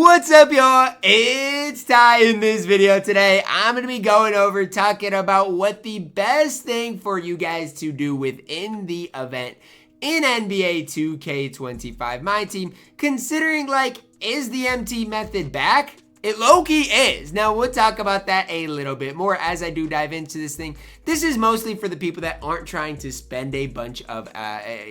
What's up, y'all? It's Ty. In this video today, I'm going to be going over talking about what the best thing for you guys to do within the event in NBA 2K25 MyTEAM, considering, like, is the MT method back? It low-key is. Now, we'll talk about that a little bit more as I do dive into this thing. This is mostly for the people that aren't trying to spend a bunch of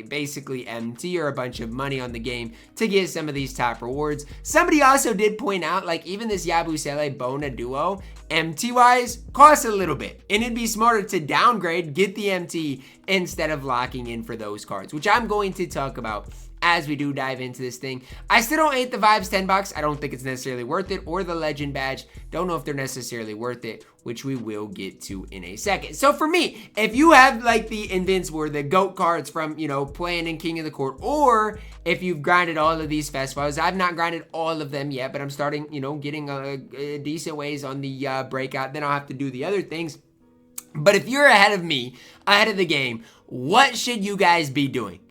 basically MT or a bunch of money on the game to get some of these top rewards. Somebody also did point out, like, even this Yabusele Bona duo, MT-wise, costs a little bit. And it'd be smarter to downgrade, get the MT, instead of locking in for those cards, which I'm going to talk about as we do dive into this thing. I still don't hate the Vibes 10 bucks. I don't think it's necessarily worth it, or the Legend badge. Don't know if they're necessarily worth it, which we will get to in a second. So for me, if you have like the Invincible or the GOAT cards from, you know, playing in King of the Court, or if you've grinded all of these festivals, I've not grinded all of them yet, but I'm starting, you know, getting a decent ways on the breakout. Then I'll have to do the other things. But if you're ahead of me, ahead of the game, what should you guys be doing?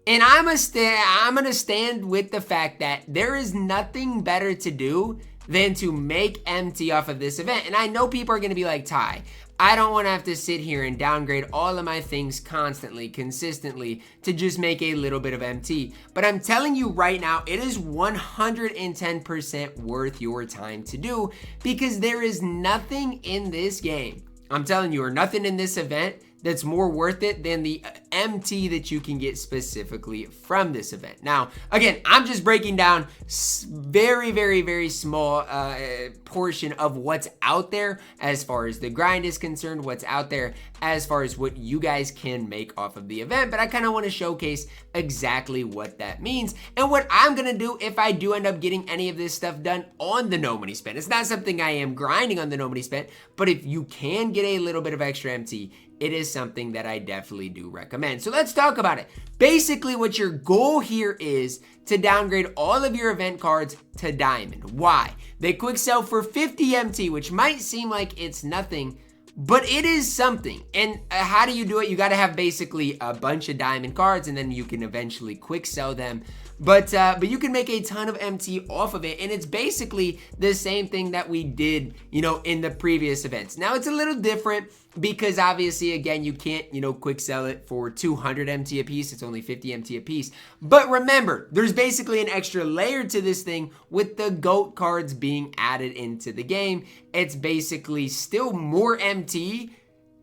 And I'm gonna stand with the fact that there is nothing better to do than to make MT off of this event. And I know people are gonna be like, Ty, I don't wanna have to sit here and downgrade all of my things constantly, consistently, to just make a little bit of MT. But I'm telling you right now, it is 110% worth your time to do, because there is nothing in this game, I'm telling you, or nothing in this event that's more worth it than the MT that you can get specifically from this event. Now, again, I'm just breaking down very small portion of what's out there as far as the grind is concerned, what's out there as far as what you guys can make off of the event, but I kind of want to showcase exactly what that means and what I'm going to do if I do end up getting any of this stuff done on the no money spent. It's not something I am grinding on the no money spent, but if you can get a little bit of extra MT, it is something that I definitely do recommend. So let's talk about it. Basically, what your goal here is to downgrade all of your event cards to Diamond. Why? They quick sell for 50 MT, which might seem like it's nothing, but it is something. And how do you do it? You got to have basically a bunch of Diamond cards, and then you can eventually quick sell them. But you can make a ton of MT off of it, and it's basically the same thing that we did, you know, in the previous events. Now, it's a little different because obviously, again, you can't, you know, quick sell it for 200 MT a piece. It's only 50 MT a piece. But remember, there's basically an extra layer to this thing with the GOAT cards being added into the game. It's basically still more MT,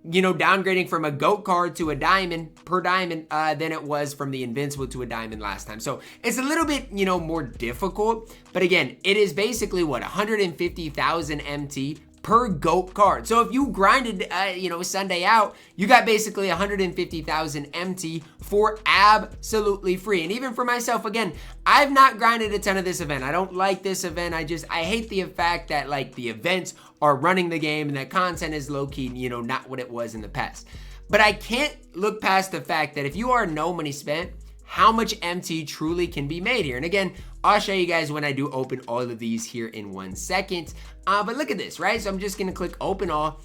you know, downgrading from a GOAT card to a diamond per diamond than it was from the Invincible to a diamond last time. So it's a little bit, you know, more difficult. But again, it is basically what, 150,000 MT per GOAT card. So if you grinded, you know, Sunday out, you got basically 150,000 MT for absolutely free. And even for myself, again, I've not grinded a ton of this event. I don't like this event. I hate the fact that, like, the events are running the game and that content is low-key, you know, not what it was in the past. But I can't look past the fact that if you are no money spent, how much MT truly can be made here. And again, I'll show you guys when I do open all of these here in 1 second. But look at this, right? So I'm just gonna click open all,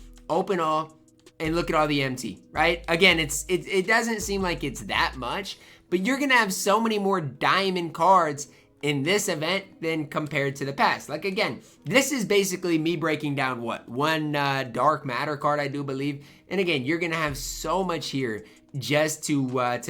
and look at all the MT, right? Again, it doesn't seem like it's that much, but you're gonna have so many more diamond cards in this event than compared to the past. Like, again, this is basically me breaking down what, one dark matter card, I do believe. And again, you're gonna have so much here just to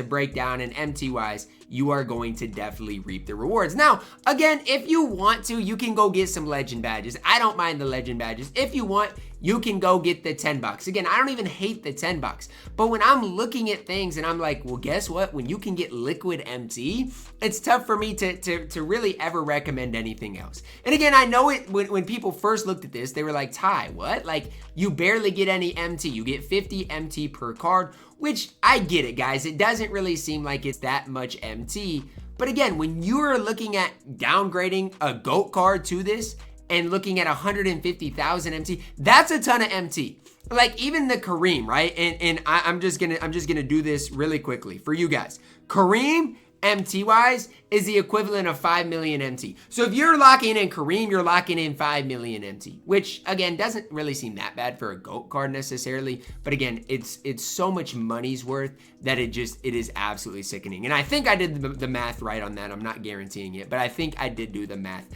break down, and MT wise, you are going to definitely reap the rewards. Now, again, if you want to, you can go get some legend badges. I don't mind the legend badges. If you want, you can go get the 10 bucks. Again, I don't even hate the 10 bucks, but when I'm looking at things and I'm like, well, guess what? When you can get liquid MT, it's tough for me to really ever recommend anything else. And again, I know it when people first looked at this, they were like, Ty, what? Like, you barely get any MT. You get 50 MT per card, which I get it, guys. It doesn't really seem like it's that much MT. But again, when you're looking at downgrading a GOAT card to this and looking at 150,000 MT, that's a ton of MT. Like, even the Kareem, right? And I'm just gonna do this really quickly for you guys. Kareem MT wise is the equivalent of 5 million MT. So if you're locking in Kareem, you're locking in 5 million MT, which again doesn't really seem that bad for a GOAT card necessarily. But again, it's so much money's worth that it is absolutely sickening. And I think I did the math right on that. I'm not guaranteeing it, but I think I did do the math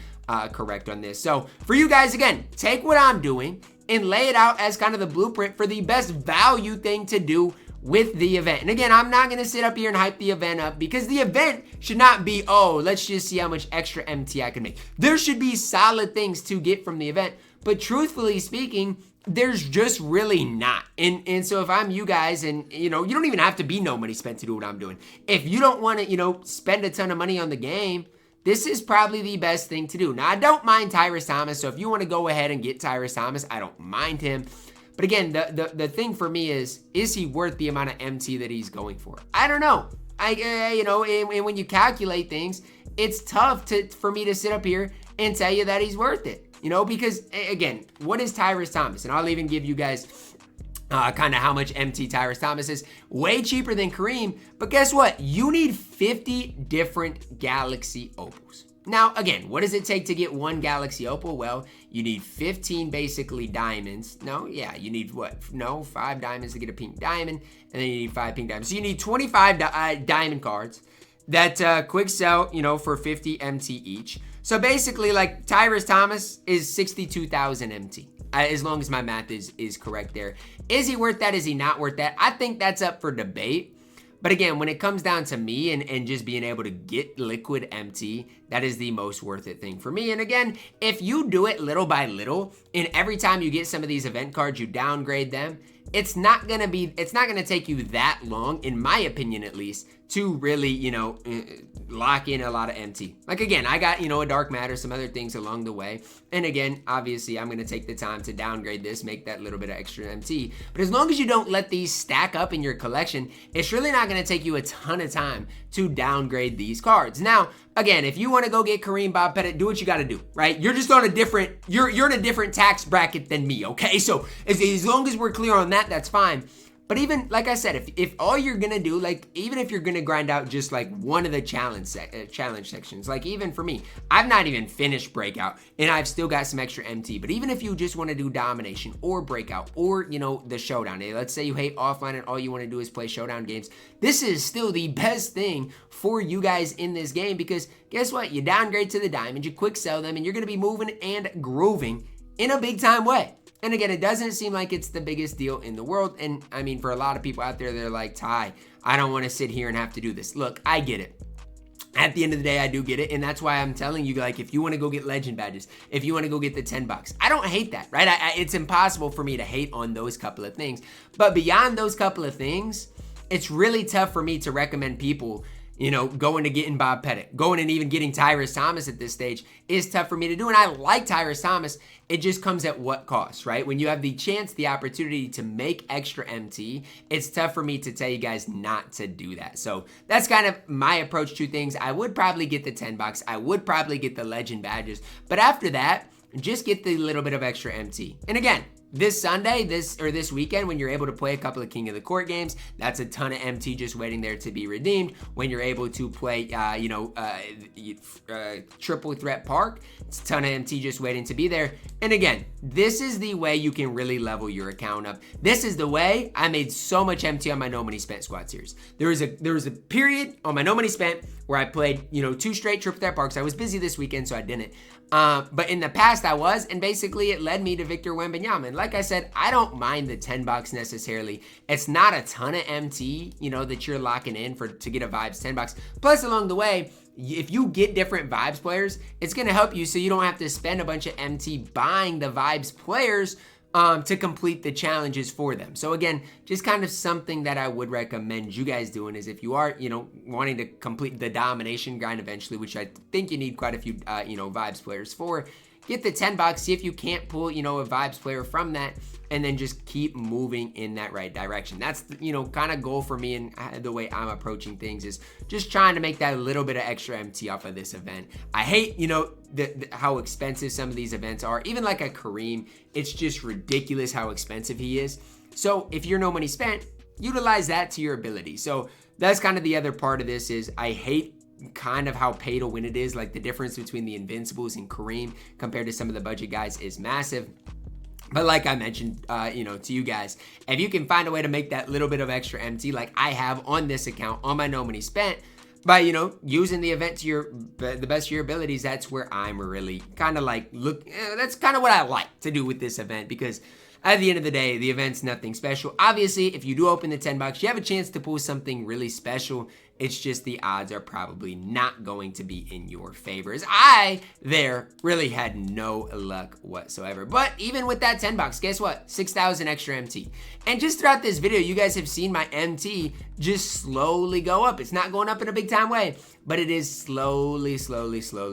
correct on this. So for you guys, again, take what I'm doing and lay it out as kind of the blueprint for the best value thing to do with the event. And again, I'm not going to sit up here and hype the event up, because the event should not be, oh, let's just see how much extra MT I can make. There should be solid things to get from the event, but truthfully speaking, there's just really not. And so if I'm you guys, and you don't even have to be no money spent to do what I'm doing. If you don't want to, spend a ton of money on the game, this is probably the best thing to do. Now, I don't mind Tyrus Thomas, so if you want to go ahead and get Tyrus Thomas, I don't mind him. But again, the thing for me is he worth the amount of MT that he's going for? I don't know. And when you calculate things, it's tough for me to sit up here and tell you that he's worth it. Because again, what is Tyrus Thomas? And I'll even give you guys kind of how much MT Tyrus Thomas is. Way cheaper than Kareem. But guess what? You need 50 different Galaxy Opals. Now, again, what does it take to get one Galaxy Opal? Well, you need 15 basically diamonds. No, yeah, you need what? No, 5 diamonds to get a pink diamond, and then you need 5 pink diamonds. So you need 25 diamond cards that quick sell, for 50 MT each. So basically, like, Tyrus Thomas is 62,000 MT. As long as my math is correct there. Is he worth that? Is he not worth that? I think that's up for debate. But again, when it comes down to me and just being able to get liquid MT, that is the most worth it thing for me. And again, if you do it little by little, and every time you get some of these event cards, you downgrade them, it's not gonna take you that long, in my opinion at least, to really, lock in a lot of MT. Like again, I got, a dark matter, some other things along the way. And again, obviously I'm gonna take the time to downgrade this, make that little bit of extra MT. But as long as you don't let these stack up in your collection, it's really not gonna take you a ton of time to downgrade these cards. Now, again, if you wanna go get Kareem, Bob Petit, do what you gotta do, right? You're just on a different, you're in a different tax bracket than me, okay? So as long as we're clear on that, that's fine. But even, like I said, if all you're gonna do, like, even if you're gonna grind out just like one of the challenge sections, like even for me, I've not even finished Breakout and I've still got some extra MT. But even if you just wanna do Domination or Breakout or, the Showdown, let's say you hate offline and all you wanna do is play Showdown games, this is still the best thing for you guys in this game, because guess what? You downgrade to the Diamond, you quick sell them, and you're gonna be moving and grooving in a big time way. And again, it doesn't seem like it's the biggest deal in the world. And I mean, for a lot of people out there, they're like, Ty, I don't want to sit here and have to do this. Look, I get it. At the end of the day, I do get it. And that's why I'm telling you, like, if you want to go get legend badges, if you want to go get the $10, I don't hate that, right? It's impossible for me to hate on those couple of things. But beyond those couple of things, it's really tough for me to recommend people going to getting Bob Petit, going and even getting Tyrus Thomas at this stage is tough for me to do. And I like Tyrus Thomas. It just comes at what cost, right? When you have the chance, the opportunity to make extra MT, it's tough for me to tell you guys not to do that. So that's kind of my approach to things. I would probably get the $10. I would probably get the legend badges. But after that, just get the little bit of extra MT. And again, this Sunday, this weekend, when you're able to play a couple of King of the Court games, that's a ton of MT just waiting there to be redeemed. When you're able to play, Triple Threat Park, it's a ton of MT just waiting to be there. And again, this is the way you can really level your account up. This is the way I made so much MT on my No Money Spent squad series. There was a period on my No Money Spent where I played, 2 straight Triple Threat Parks. I was busy this weekend, so I didn't. But in the past I was, and basically it led me to Victor Wembanyama. And like I said, I don't mind the $10 necessarily. It's not a ton of MT, that you're locking in to get a Vibes $10. Plus along the way, if you get different Vibes players, it's going to help you so you don't have to spend a bunch of MT buying the Vibes players to complete the challenges for them. So again, just kind of something that I would recommend you guys doing is if you are, wanting to complete the domination grind eventually, which I think you need quite a few, Vibes players for, get the $10, see if you can't pull, a Vibes player from that, and then just keep moving in that right direction. That's, kind of goal for me, and the way I'm approaching things is just trying to make that little bit of extra MT off of this event. I hate, how expensive some of these events are. Even like a Kareem, it's just ridiculous how expensive he is. So if you're No Money Spent, utilize that to your ability. So that's kind of the other part of this is I hate kind of how pay to win it is. Like the difference between the Invincibles and Kareem compared to some of the budget guys is massive. But like I mentioned, to you guys, if you can find a way to make that little bit of extra MT like I have on this account, on my no money spent, by, using the event to the best of your abilities, that's where I'm really kind of like, that's kind of what I like to do with this event, because at the end of the day, the event's nothing special. Obviously, if you do open the 10 bucks, you have a chance to pull something really special. It's just the odds are probably not going to be in your favor. As I really had no luck whatsoever. But even with that 10 bucks, guess what? 6,000 extra MT. And just throughout this video, you guys have seen my MT just slowly go up. It's not going up in a big time way, but it is slowly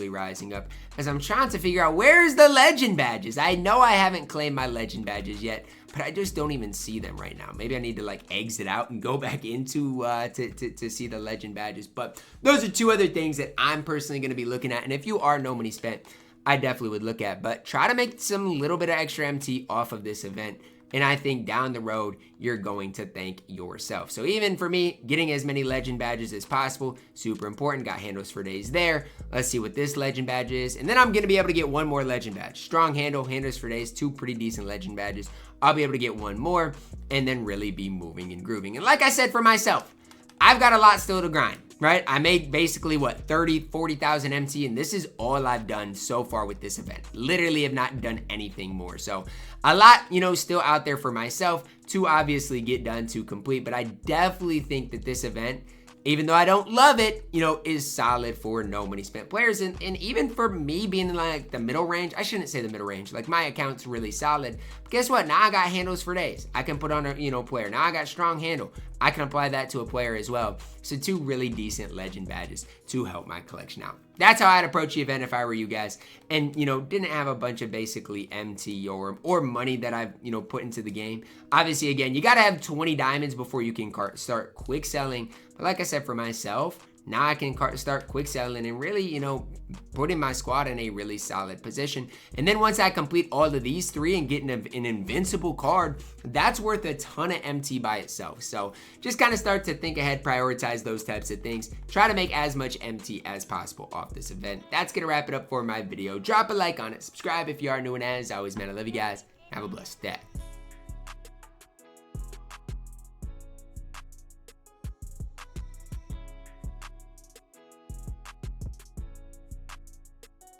rising up as I'm trying to figure out where's the legend badges. I know I haven't claimed my legend badges yet, but I just don't even see them right now. Maybe I need to like exit out and go back into to see the legend badges. But those are two other things that I'm personally going to be looking at. And if you are no money spent, I definitely would look at. But try to make some little bit of extra MT off of this event. And I think down the road, you're going to thank yourself. So even for me, getting as many legend badges as possible, super important. Got handles for days there. Let's see what this legend badge is. And then I'm going to be able to get one more legend badge. Strong handle, handles for days, two pretty decent legend badges. I'll be able to get one more and then really be moving and grooving. And like I said for myself, I've got a lot still to grind, right? I made basically, 40,000 MT, and this is all I've done so far with this event. Literally have not done anything more. So a lot, still out there for myself to obviously get done to complete, but I definitely think that this event, even though I don't love it, is solid for no money spent players. And even for me being in like the middle range, I shouldn't say the middle range, like my account's really solid. But guess what? Now I got handles for days. I can put on a, player. Now I got strong handle. I can apply that to a player as well. So two really decent legend badges to help my collection out. That's how I'd approach the event if I were you guys. And, didn't have a bunch of basically MT or money that I've, put into the game. Obviously, again, you got to have 20 diamonds before you can start quick selling. But like I said, for myself, now I can start quick selling and really, putting my squad in a really solid position. And then once I complete all of these three and get an invincible card, that's worth a ton of MT by itself. So just kind of start to think ahead, prioritize those types of things. Try to make as much MT as possible off this event. That's going to wrap it up for my video. Drop a like on it. Subscribe if you are new, and as always, man, I love you guys. Have a blessed day.